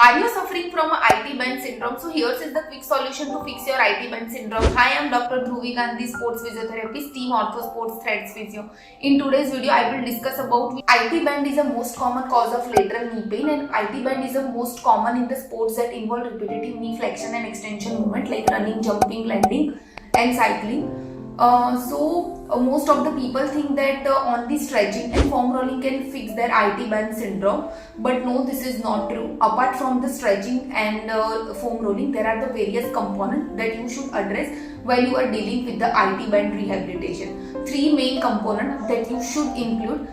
Are you suffering from a IT band syndrome? So here's is the quick solution to fix your IT band syndrome. Hi, I'm Dr. Dhruvi Gandhi, sports physiotherapist, team Ortho Sports Threads Physio. In today's video, I will discuss about IT band is the most common cause of lateral knee pain, and IT band is the most common in the sports that involve repetitive knee flexion and extension movement like running, jumping, landing, and cycling. Most of the people think that only stretching and foam rolling can fix their IT band syndrome, but no, this is not true. Apart from the stretching and foam rolling, there are the various components that you should address while you are dealing with the IT band rehabilitation. Three main components that you should include.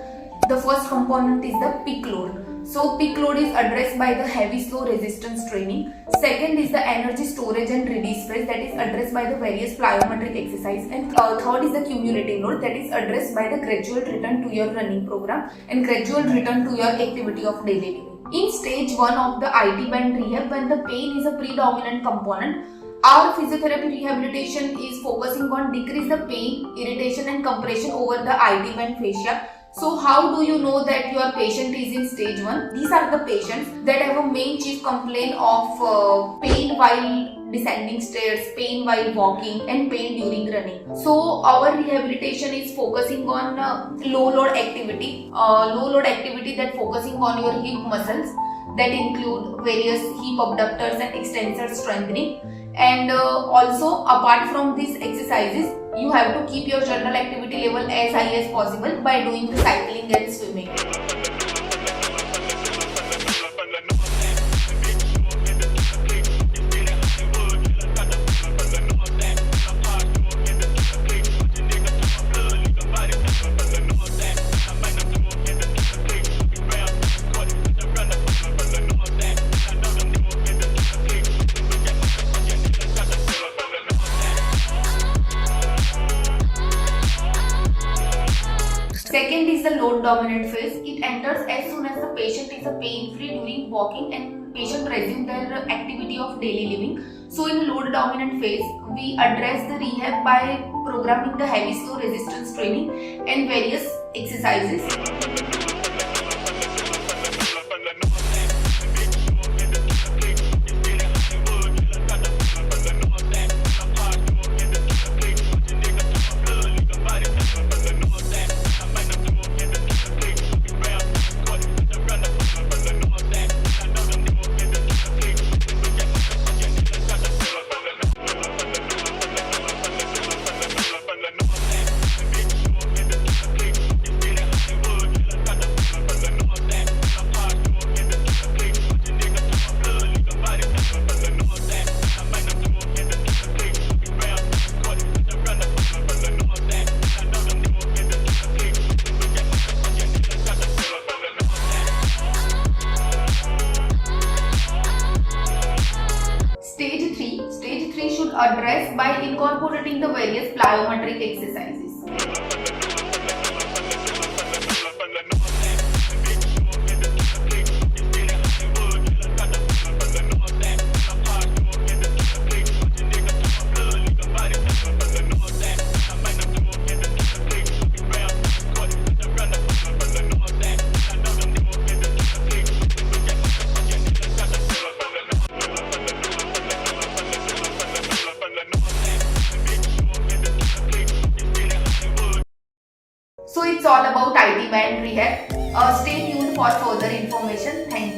The first component is the peak load. So peak load is addressed by the heavy slow resistance training. Second is the energy storage and release phase, that is addressed by the various plyometric exercise. And third is the cumulative load, that is addressed by the gradual return to your running program and gradual return to your activity of daily living. In stage 1 of the IT band rehab, when the pain is a predominant component, our physiotherapy rehabilitation is focusing on decrease the pain, irritation and compression over the IT band fascia. So how do you know that your patient is in stage 1? These are the patients that have a main chief complaint of pain while descending stairs, pain while walking and pain during running. So our rehabilitation is focusing on low load activity that focusing on your hip muscles, that include various hip abductors and extensor strengthening. And also apart from these exercises, you have to keep your general activity level as high as possible by doing the cycling and swimming. Second is the load dominant phase. It enters as soon as the patient is pain free during walking and patient resume their activity of daily living. So in load dominant phase, we address the rehab by programming the heavy slow resistance training and various exercises. Stage 3 should address by incorporating the various plyometric exercises. So it's all about IT band rehab. Stay tuned for further information. Thank you.